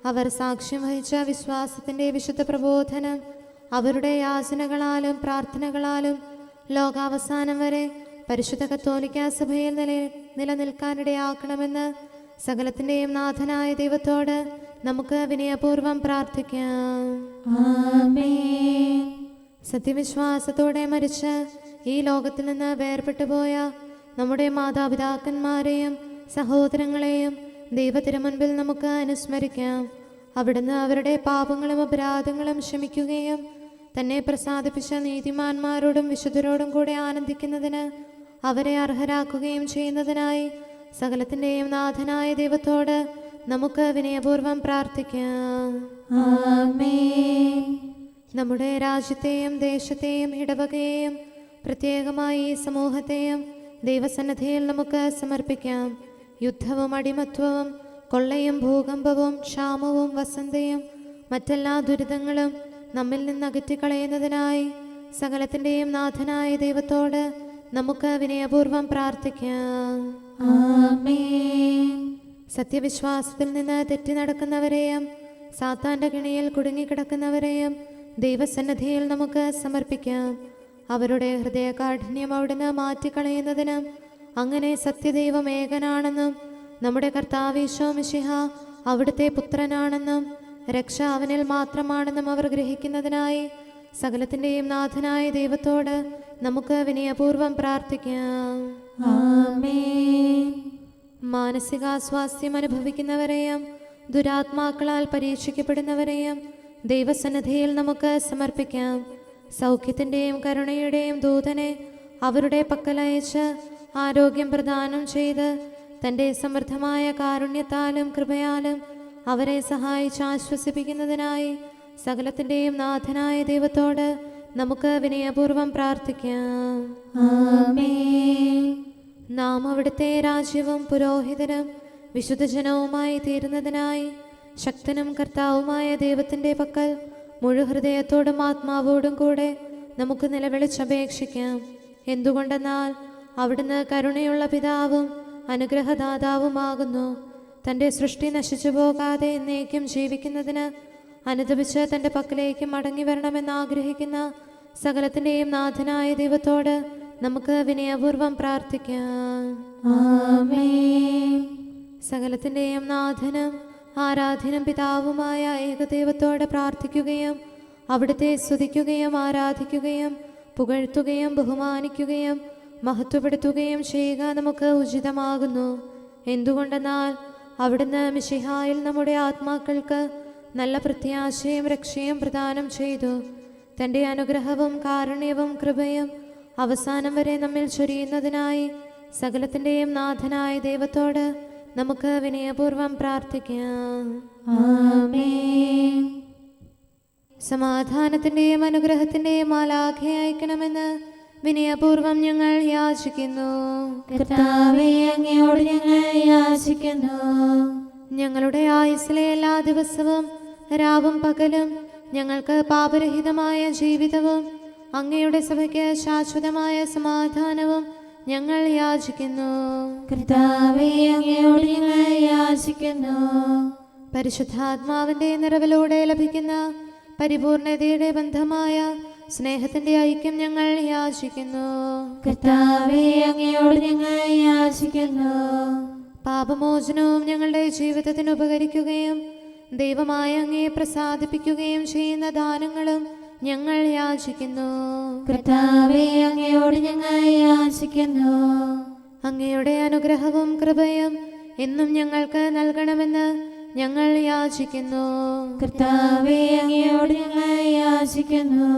അവർ സാക്ഷ്യം വഹിച്ച വിശ്വാസത്തിൻ്റെ വിശുദ്ധ പ്രബോധനം അവരുടെ യാചനകളാലും പ്രാർത്ഥനകളാലും ലോകാവസാനം വരെ പരിശുദ്ധ കത്തോലിക്കാ സഭയിൽ നിലനിൽക്കാനിടയാക്കണമെന്ന് സകലത്തിൻ്റെയും നാഥനായ ദൈവത്തോട് നമുക്ക് വിനയപൂർവ്വം പ്രാർത്ഥിക്കാം. ആമേൻ. സത്യവിശ്വാസത്തോടെ മരിച്ച് ഈ ലോകത്തിൽ നിന്ന് വേർപെട്ടുപോയ നമ്മുടെ മാതാപിതാക്കന്മാരെയും സഹോദരങ്ങളെയും ദൈവത്തിരുമുൻപിൽ നമുക്ക് അനുസ്മരിക്കാം. അവിടുന്ന് അവരുടെ പാപങ്ങളും അപരാധങ്ങളും ക്ഷമിക്കുകയും തന്നെ പ്രസാദിപ്പിച്ച നീതിമാന്മാരോടും വിശുദ്ധരോടും കൂടെ ആനന്ദിക്കുന്നതിന് അവരെ അർഹരാക്കുകയും ചെയ്യുന്നതിനായി സകലത്തിൻ്റെയും നാഥനായ ദൈവത്തോട് നമുക്ക് വിനയപൂർവ്വം പ്രാർത്ഥിക്കാം. ആമേൻ. നമ്മുടെ രാജ്യത്തെയും ദേശത്തെയും ഇടവകയെയും പ്രത്യേകമായി ഈ സമൂഹത്തെയും ദൈവസന്നിധിയിൽ നമുക്ക് സമർപ്പിക്കാം. യുദ്ധവും അടിമത്വവും കൊള്ളയും ഭൂകമ്പവും ക്ഷാമവും വസന്തയും മറ്റെല്ലാ ദുരിതങ്ങളും നമ്മിൽ നിന്ന് അകറ്റിക്കളയുന്നതിനായി സകലത്തിൻ്റെയും നാഥനായ ദൈവത്തോട് നമുക്ക് വിനയപൂർവ്വം പ്രാർത്ഥിക്കാം. ആമേൻ. സത്യവിശ്വാസത്തിൽ നിന്ന് തെറ്റി നടക്കുന്നവരെയും സാത്താന്റെ കിണിയിൽ കുടുങ്ങിക്കിടക്കുന്നവരെയും ദൈവസന്നിധിയിൽ നമുക്ക് സമർപ്പിക്കാം. അവരുടെ ഹൃദയകാഠിന്യം അവിടുന്ന് മാറ്റിക്കളയുന്നതിനും അങ്ങനെ സത്യദൈവം ഏകനാണെന്നും നമ്മുടെ കർത്താവ് ഈശോ മിശിഹ അവിടുത്തെ പുത്രനാണെന്നും രക്ഷ അവനിൽ മാത്രമാണെന്നും അവർ ഗ്രഹിക്കുന്നതിനായി സകലത്തിൻ്റെയും നാഥനായ ദൈവത്തോട് നമുക്ക് വിനയപൂർവ്വം പ്രാർത്ഥിക്കാം. ആമേൻ. മാനസികാസ്വാസ്ഥ്യം അനുഭവിക്കുന്നവരെയും ദുരാത്മാക്കളാൽ പരീക്ഷിക്കപ്പെടുന്നവരെയും ദൈവസന്നിധിയിൽ നമുക്ക് സമർപ്പിക്കാം. സൗഖ്യത്തിൻ്റെയും കരുണയുടെയും ദൂതനെ അവരുടെ പക്കലയച്ച് ആരോഗ്യം പ്രദാനം ചെയ്ത് തൻ്റെ സമൃദ്ധമായ കാരുണ്യത്താലും കൃപയാലും അവരെ സഹായിച്ച് ആശ്വസിപ്പിക്കുന്നതിനായി സകലത്തിൻ്റെയും നാഥനായ ദൈവത്തോട് നമുക്ക് വിനയപൂർവ്വം പ്രാർത്ഥിക്കാം. ആമേൻ. നാം അവിടുത്തെ രാജ്യവും പുരോഹിതനും വിശുദ്ധജനവുമായി തീരുന്നതിനായി ശക്തനും കർത്താവുമായ ദൈവത്തിൻ്റെ പക്കൽ മുഴുഹൃദയത്തോടും ആത്മാവോടും കൂടെ നമുക്ക് നിലവിളിച്ചപേക്ഷിക്കാം. എന്തുകൊണ്ടെന്നാൽ അവിടുന്ന് കരുണയുള്ള പിതാവും അനുഗ്രഹദാതാവുമാകുന്നു. തൻ്റെ സൃഷ്ടി നശിച്ചു പോകാതെ എന്നേക്കും ജീവിക്കുന്നതിന് അനുദപിച്ച് തൻ്റെ പക്കലേക്ക് മടങ്ങി വരണമെന്ന് ആഗ്രഹിക്കുന്ന സകലത്തിൻ്റെയും നാഥനായ ദൈവത്തോട് നമുക്ക് വിനയപൂർവ്വം പ്രാർത്ഥിക്കാം. ആമേൻ. സകലത്തിൻ്റെയും നാഥനും ആരാധ്യനും പിതാവുമായ ഏകദൈവത്തോട് പ്രാർത്ഥിക്കുകയും അവിടുത്തെ സ്തുതിക്കുകയും ആരാധിക്കുകയും പുകഴ്ത്തുകയും ബഹുമാനിക്കുകയും മഹത്വപ്പെടുത്തുകയും ചെയ്യുക നമുക്ക് ഉചിതമാകുന്നു. എന്തുകൊണ്ടെന്നാൽ അവിടുന്ന് മിശിഹായിൽ നമ്മുടെ ആത്മാക്കൾക്ക് നല്ല പ്രത്യാശയും രക്ഷയും പ്രദാനം ചെയ്തു. തൻ്റെ അനുഗ്രഹവും കാരുണ്യവും കൃപയും അവസാനം വരെ നമ്മിൽ ചൊരിയുന്നതിനായി സകലത്തിൻ്റെയും നാഥനായ ദൈവത്തോട് നമുക്ക് വിനയപൂർവ്വം പ്രാർത്ഥിക്കാം. ആമേൻ. സമാധാനത്തിൻ്റെയും അനുഗ്രഹത്തിൻ്റെയും മാലാഖയെ അയക്കണമെന്ന് വിനയപൂർവ്വം ഞങ്ങൾ യാചിക്കുന്നു. കർത്താവേ, അങ്ങയോട് ഞങ്ങൾ യാചിക്കുന്നു. ഞങ്ങളുടെ ആയുസ്സിലെ എല്ലാ ദിവസവും രാവും പകലും ഞങ്ങൾക്ക് പാപരഹിതമായ ജീവിതവും അങ്ങയുടെ സഭയ്ക്ക് ശാശ്വതമായ സമാധാനവും ഞങ്ങൾ യാചിക്കുന്നു. കർത്താവേ, അങ്ങയോട് ഞങ്ങൾ യാചിക്കുന്നു. പരിശുദ്ധാത്മാവിൻ്റെ നിറവിലൂടെ ലഭിക്കുന്ന പരിപൂർണതയുടെ ബന്ധമായ സ്നേഹത്തിൻ്റെ ഐക്യം ഞങ്ങൾ യാചിക്കുന്നു. കർത്താവേ, അങ്ങയോട് ഞങ്ങൾ യാചിക്കുന്നു. പാപമോചനവും ഞങ്ങളുടെ ജീവിതത്തിന് ഉപകരിക്കുകയും ദൈവമായ അങ്ങയെ പ്രസാദിപ്പിക്കുകയും ചെയ്യുന്ന ദാനങ്ങളും ഞങ്ങൾ യാചിക്കുന്നു. കർത്താവേ, അങ്ങയോട് ഞങ്ങൾ യാചിക്കുന്നു. അങ്ങയുടെ അനുഗ്രഹവും കൃപയും എന്നും ഞങ്ങൾക്ക് നൽകണമെന്ന് ഞങ്ങൾ യാചിക്കുന്നു. കർത്താവേ, അങ്ങയോട് ഞങ്ങൾ യാചിക്കുന്നു.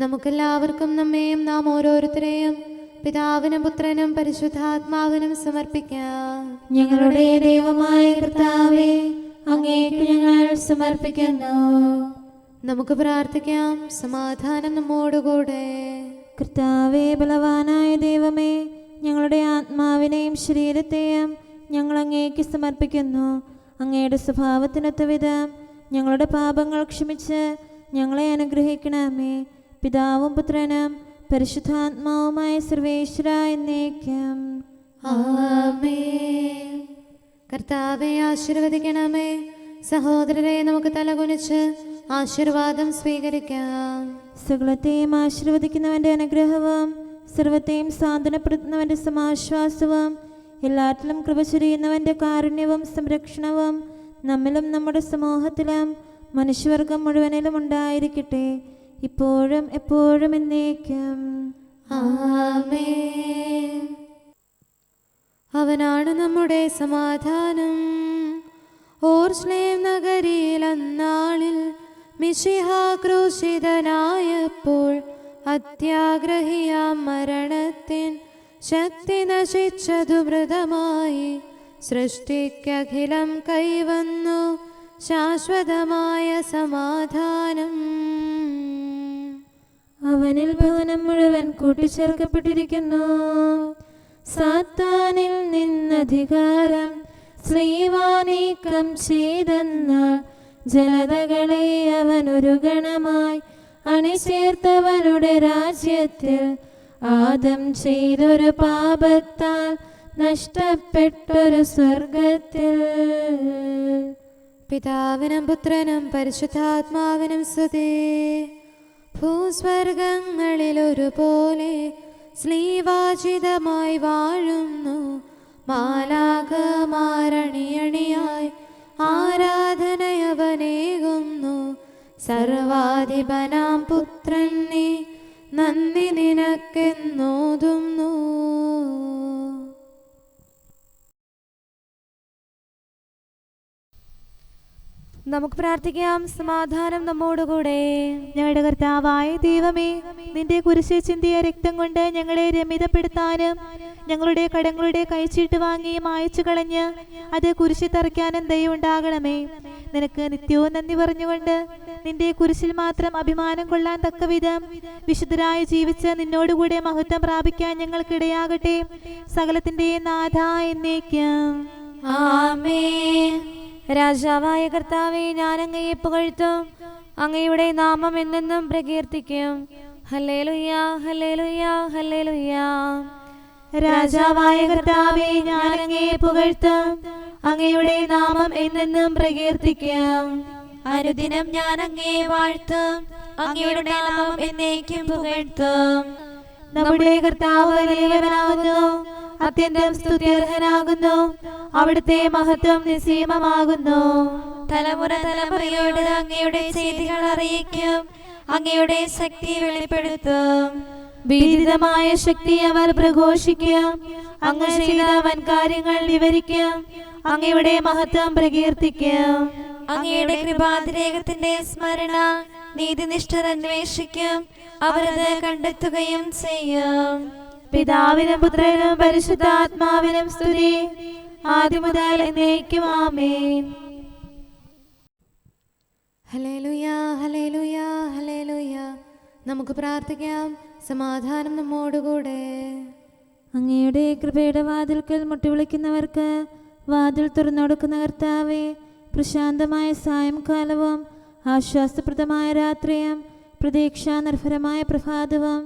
നമുക്കെല്ലാവർക്കും നമ്മെയും നാം ഓരോരുത്തരെയും പിതാവിനും പുത്രനും പരിശുദ്ധാത്മാവിനും സമർപ്പിക്കാം. ഞങ്ങളുടെ ദൈവമായ കർത്താവേ, അങ്ങേക്ക് ഞങ്ങൾ സമർപ്പിക്കുന്നു. നമുക്ക് പ്രാർത്ഥിക്കാം. സമാധാനം നമ്മോടുകൂടെ. കർത്താവേ, ബലവാനായ ദൈവമേ, ഞങ്ങളുടെ ആത്മാവിനെയും ശരീരത്തെയും ഞങ്ങൾ അങ്ങേക്ക് സമർപ്പിക്കുന്നു. അങ്ങയുടെ സ്വഭാവത്തിനൊത്ത വിധം ഞങ്ങളുടെ പാപങ്ങൾ ക്ഷമിച്ച് ഞങ്ങളെ അനുഗ്രഹിക്കണമേ. പിതാവും പുത്രനും പരിശുദ്ധാത്മാവുമായ സർവേശ്വര എന്നേക്കും. ആമേൻ. കർത്താവെ ആശീർവദിക്കണമേ. സഹോദരരെ, നമുക്ക് തലകുനിച്ച് ആശീർവാദം സ്വീകരിക്കാം. സകലത്തെയും ആശീർവദിക്കുന്നവന്റെ അനുഗ്രഹവും സർവത്തെയും സാന്ത്വനപ്പെടുത്തുന്നവന്റെ സമാശ്വാസവും എല്ലാറ്റിലും കൃപ ചൊരിയുന്നവന്റെ കാരുണ്യവും സംരക്ഷണവും നമ്മിലും നമ്മുടെ സമൂഹത്തിലും മനുഷ്യവർഗം മുഴുവനിലും ഉണ്ടായിരിക്കട്ടെ, ഇപ്പോഴും എപ്പോഴും എന്നേക്കും. ആമേൻ. അവനാണ് നമ്മുടെ സമാധാനം. ഓർശ്ലേം നഗരിയിൽ അന്നാളിൽ മിശിഹ ക്രൂശിതനായപ്പോൾ അത്യാഗ്രഹിയാം മരണത്തിൻ ശക്തി നശിച്ചതു മൃതമായി സൃഷ്ടിക്കഖിലം കൈവന്നു ശാശ്വതമായ സമാധാനം. അവനിൽ ഭവനം മുഴുവൻ കൂട്ടിച്ചേർക്കപ്പെട്ടിരിക്കുന്നു. സാത്താനിൽ നിന്നധികാരം ശ്രീവാനീക്കം ചെയ്തെന്നാൽ ജനതകളെ അവൻ ഒരു ഗണമായി അണിചേർത്തവനുടെ രാജ്യത്തിൽ. ആദം ചെയ്തൊരു പാപത്താൽ നഷ്ടപ്പെട്ടൊരു സ്വർഗത്തിൽ. പിതാവിനും പുത്രനും പരിശുദ്ധാത്മാവിനും സ്തുതി. ഭൂസ്വർഗങ്ങളിൽ ഒരുപോലെ ശ്ലീവാചിതമായി വാഴുന്നു മാലാഖമാരണിയണിയായി ആരാധനയവനേകുന്നു. സർവാധിപനാം പുത്രൻ നീ നന്ദി നിനക്കെന്നോതുന്നു. നമുക്ക് പ്രാർത്ഥിക്കാം. സമാധാനം നമ്മോടുകൂടെ. ഞങ്ങളുടെ കർത്താവായ ദൈവമേ, നിന്റെ കുരിശിൽ ചിന്തിയ രക്തം കൊണ്ട് ഞങ്ങളെ രമിതപ്പെടുത്താനും ഞങ്ങളുടെ കടങ്ങളുടെ കൈച്ചീട്ട് വാങ്ങി മായച്ചു കളഞ്ഞ് അത് കുരിശിൽ തറയ്ക്കാനും ദയവുണ്ടാകണമേ. നിനക്ക് നിത്യവും നന്ദി പറഞ്ഞുകൊണ്ട് നിന്റെ കുരിശിൽ മാത്രം അഭിമാനം കൊള്ളാൻ തക്കവിധം വിശുദ്ധരായി ജീവിച്ച് നിന്നോടുകൂടെ മഹത്വം പ്രാപിക്കാൻ ഞങ്ങൾക്കിടയാകട്ടെ. സകലത്തിന്റെയും നാഥ എന്നേക്കും. ആമേൻ. രാജാവായ കർത്താവേ, ഞാൻ അങ്ങയെ പുകഴ്ത്തും. അങ്ങയുടെ നാമം എന്നെന്നും പ്രകീർത്തിക്കും. ഹല്ലേലൂയ, ഹല്ലേലൂയ, ഹല്ലേലൂയ. രാജാവായ കർത്താവേ, ഞാൻ അങ്ങയെ പുകഴ്ത്തും. അങ്ങയുടെ നാമം എന്നെന്നും പ്രകീർത്തിക്കും. അനുദിനം ഞാൻ അങ്ങയെ വാഴ്ത്തും. അങ്ങയുടെ നാമം എന്നേക്കും പുകഴ്ത്തും. നമ്മുടെ കർത്താവ് വലിയവനാകുന്നു, അത്യന്തം സ്തുത്യർഹനാകുന്നു. അവിടുത്തെ മഹത്വം നിസ്സീമമാകുന്നു. തലമുറ തലമുറയോട് അങ്ങയുടെ ചെയ്തികൾ അറിയിക്കും. അങ്ങയുടെ ശക്തി വെളിപ്പെടുത്തും. ഭീതിതമായ ശക്തി അവർ പ്രഘോഷിക്കും. അങ്ങ് ചെയ്ത വൻ കാര്യങ്ങൾ വിവരിക്കും. അങ്ങയുടെ മഹത്വം പ്രകീർത്തിക്കും. അങ്ങയുടെ കൃപാതിരേകത്തിന്റെ സ്മരണ നീതിനിഷ്ഠർ അന്വേഷിക്കും. അവരത് കണ്ടെത്തുകയും ചെയ്യും. പിതാവിനും പുത്രനും പരിശുദ്ധാത്മാവിനും സ്തുതി, ആദ്യം മുതൽ എന്നേക്കും. ആമേൻ. ഹല്ലേലൂയ, ഹല്ലേലൂയ, ഹല്ലേലൂയ. നമുക്ക് പ്രാർത്ഥിക്കാം. സമാധാനം നമ്മോടുകൂടെ. അങ്ങയുടെ കൃപയുടെ വാതിൽക്കൽ മുട്ടിവിളിക്കുന്നവർക്ക് വാതിൽ തുറന്നുകൊടുക്കുന്ന കർത്താവേ, പ്രശാന്തമായ സായംകാലവും ആശ്വാസപ്രദമായ രാത്രിയും പ്രതീക്ഷാനിർഭരമായ പ്രഭാതവും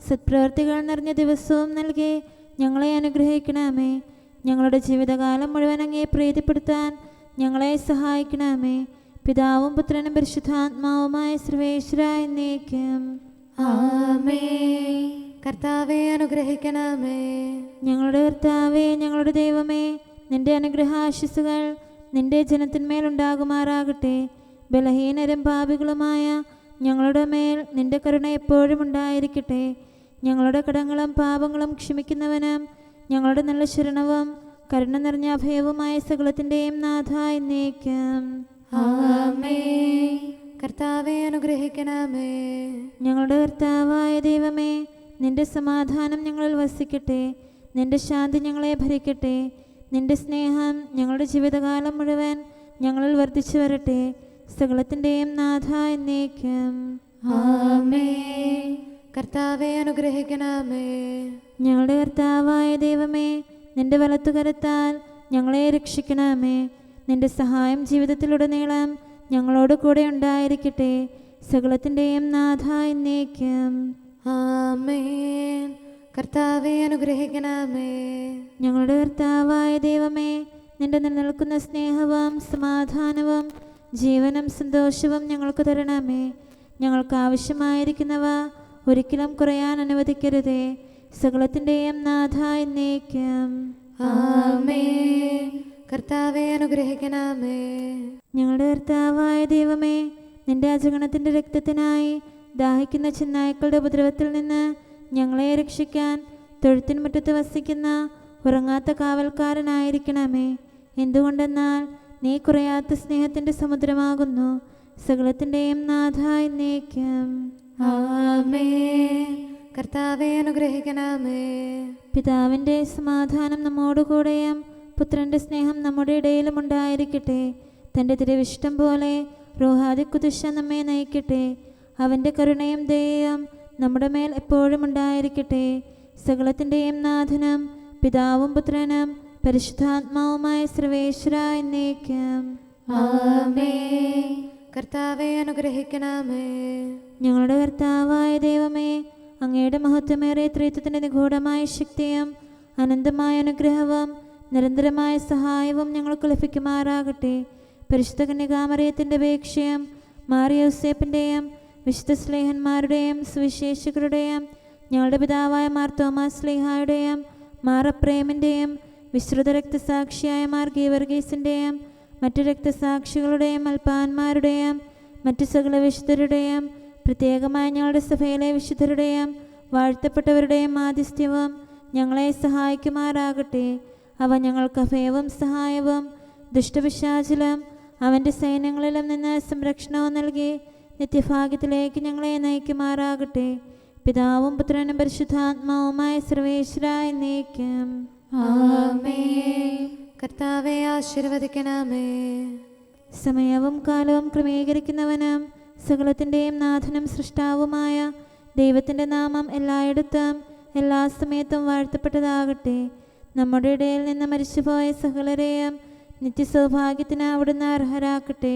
സത്പ്രവർത്തികൾ നിറഞ്ഞ ദിവസവും നൽകി ഞങ്ങളെ അനുഗ്രഹിക്കണമേ. ഞങ്ങളുടെ ജീവിതകാലം മുഴുവൻ അങ്ങയെ പ്രീതിപ്പെടുത്താൻ ഞങ്ങളെ സഹായിക്കണമേ. പിതാവും പുത്രനും പരിശുദ്ധാത്മാവുമായ സർവേശ്വര എന്നേക്കും. ആമേൻ. കർത്താവേ, അനുഗ്രഹിക്കണമേ. ഞങ്ങളുടെ കർത്താവേ, ഞങ്ങളുടെ ദൈവമേ, നിന്റെ അനുഗ്രഹാശിസുകൾ നിന്റെ ജനത്തിന്മേലുണ്ടാകുമാറാകട്ടെ. ബലഹീനരും പാപികളുമായ ഞങ്ങളുടെ മേൽ നിന്റെ കരുണ എപ്പോഴും ഉണ്ടായിരിക്കട്ടെ. ഞങ്ങളുടെ കടങ്ങളും പാപങ്ങളും ക്ഷമിക്കുന്നവനും ഞങ്ങളുടെ നല്ല ശരണവും കരുണ നിറഞ്ഞ അഭയവുമായ സകലത്തിൻ്റെയും നാഥ എന്നേക്കും. ആമേൻ. കർത്താവേ, അനുഗ്രഹിക്കണമേ. ഞങ്ങളുടെ കർത്താവായ ദൈവമേ, നിന്റെ സമാധാനം ഞങ്ങളിൽ വസിക്കട്ടെ. നിന്റെ ശാന്തി ഞങ്ങളെ ഭരിക്കട്ടെ. നിന്റെ സ്നേഹം ഞങ്ങളുടെ ജീവിതകാലം മുഴുവൻ ഞങ്ങളിൽ വർദ്ധിച്ചു വരട്ടെ. സകലത്തിൻ്റെയും നാഥ എന്നേക്കും. ആമേൻ. കർത്താവേ, അനുഗ്രഹിക്കണമേ. ഞങ്ങളുടെ കർത്താവായ ദൈവമേ, നിന്റെ വലത്തുകരത്താൽ ഞങ്ങളെ രക്ഷിക്കണമേ. നിന്റെ സഹായം ജീവിതത്തിലുടനീളം ഞങ്ങളോട് കൂടെ ഉണ്ടായിരിക്കട്ടെ. സകലത്തിൻ്റെയും നാഥ എന്നേക്കും. ആമേൻ. കർത്താവേ, അനുഗ്രഹിക്കണമേ. ഞങ്ങളുടെ കർത്താവായ ദൈവമേ, നിന്റെ നിലനിൽക്കുന്ന സ്നേഹവും സമാധാനവും ജീവനും സന്തോഷവും ഞങ്ങൾക്ക് തരണമേ. ഞങ്ങൾക്ക് ആവശ്യമായിരിക്കുന്നവ ഒരിക്കലും കുറയാൻ അനുവദിക്കരുതേ. സകലത്തിൻ്റെയും നാഥ എന്നേക്കും. ആമേൻ. കർത്താവേ, അനുഗ്രഹിക്കണമേ. ഞങ്ങളുടെ കർത്താവായ ദൈവമേ, നിന്റെ അജഗണത്തിൻ്റെ രക്തത്തിനായി ദാഹിക്കുന്ന ചെന്നായ്ക്കളുടെ ഉപദ്രവത്തിൽ നിന്ന് ഞങ്ങളെ രക്ഷിക്കാൻ തൊഴുത്തിൻ മുറ്റത്ത് വസിക്കുന്ന ഉറങ്ങാത്ത കാവൽക്കാരനായിരിക്കണമേ. എന്തുകൊണ്ടെന്നാൽ നീ കുറയാത്ത സ്നേഹത്തിൻ്റെ സമുദ്രമാകുന്നു. സകലത്തിൻ്റെയും നാഥ എന്നേക്കും. ആമേൻ. കർത്താവേ, അനുഗ്രഹിക്കണമേ. പിതാവിൻ്റെ സമാധാനം നമ്മോടുകൂടെയും പുത്രൻ്റെ സ്നേഹം നമ്മുടെ ഇടയിലും ഉണ്ടായിരിക്കട്ടെ. തൻ്റെ തിരുവിഷ്ടം പോലെ റൂഹാദിക്കുദിശ നമ്മെ നയിക്കട്ടെ. അവൻ്റെ കരുണയും ദയയും നമ്മുടെ മേൽ എപ്പോഴും ഉണ്ടായിരിക്കട്ടെ. സകലത്തിൻ്റെയും നാഥനും പിതാവും പുത്രനും പരിശുദ്ധാത്മാവുമായ സർവേശ്വര എന്നേക്കും. ആമേൻ. കർത്താവെ അനുഗ്രഹിക്കണമേ. ഞങ്ങളുടെ കർത്താവായ ദൈവമേ, അങ്ങയുടെ മഹത്വമേറിയ ത്രിത്വത്തിന്റെ നിഗൂഢമായ ശക്തിയും അനന്തമായ അനുഗ്രഹവും നിരന്തരമായ സഹായവും ഞങ്ങൾക്ക് ലഭിക്കുമാറാകട്ടെ. പരിശുദ്ധ കന്യകാമറിയത്തിൻ്റെ അപേക്ഷയും മാറിയോസേപ്പിൻ്റെയും വിശുദ്ധ സ്ലേഹന്മാരുടെയും സുവിശേഷകരുടെയും ഞങ്ങളുടെ പിതാവായ മാർ തോമാസ് സ്ലീഹായുടെയും മാർ അപ്രേമിൻ്റെയും വിശ്രുത രക്തസാക്ഷിയായ മാർ ഗീവർഗീസിൻ്റെയും മറ്റു രക്തസാക്ഷികളുടെയും അൽപ്പാന്മാരുടെയും മറ്റു സകല വിശുദ്ധരുടെയും പ്രത്യേകമായി ഞങ്ങളുടെ സഭയിലെ വിശുദ്ധരുടെയും വാഴ്ത്തപ്പെട്ടവരുടെയും മാധ്യസ്ഥ്യവും ഞങ്ങളെ സഹായിക്കുമാറാകട്ടെ. അവ ഞങ്ങൾക്ക് അഭയവും സഹായവും ദുഷ്ടപിശാചിലും അവൻ്റെ സൈന്യങ്ങളിലും നിന്ന് സംരക്ഷണവും നൽകി നിത്യഭാഗ്യത്തിലേക്ക് ഞങ്ങളെ നയിക്കുമാറാകട്ടെ. പിതാവും പുത്രനും പരിശുദ്ധാത്മാവുമായ സർവേശ്വരായി എന്നേക്കും. ആമേൻ. കർത്താവെ ആശീർവദിക്കണമേ. സമയവും കാലവും ക്രമീകരിക്കുന്നവനും സകലത്തിൻ്റെയും നാഥനും സൃഷ്ടാവുമായ ദൈവത്തിൻ്റെ നാമം എല്ലായിടത്തും എല്ലാ സമയത്തും വാഴ്ത്തപ്പെട്ടതാകട്ടെ. നമ്മുടെ ഇടയിൽ നിന്ന് മരിച്ചുപോയ സകലരെയും നിത്യസൗഭാഗ്യത്തിന് അവിടുന്ന് അർഹരാക്കട്ടെ.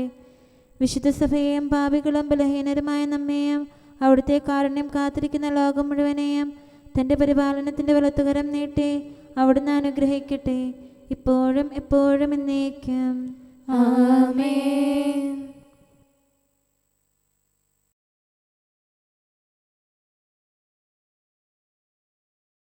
വിശുദ്ധ സഭയെയും പാപികളും ബലഹീനരുമായ നമ്മെയും അവിടുത്തെ കാരുണ്യം കാത്തിരിക്കുന്ന ലോകം മുഴുവനെയും തൻ്റെ പരിപാലനത്തിൻ്റെ വലത്തുകരം നീട്ടി അവിടുന്ന് അനുഗ്രഹിക്കട്ടെ, ഇപ്പോഴും എപ്പോഴും എന്നേക്കും. ആമേൻ.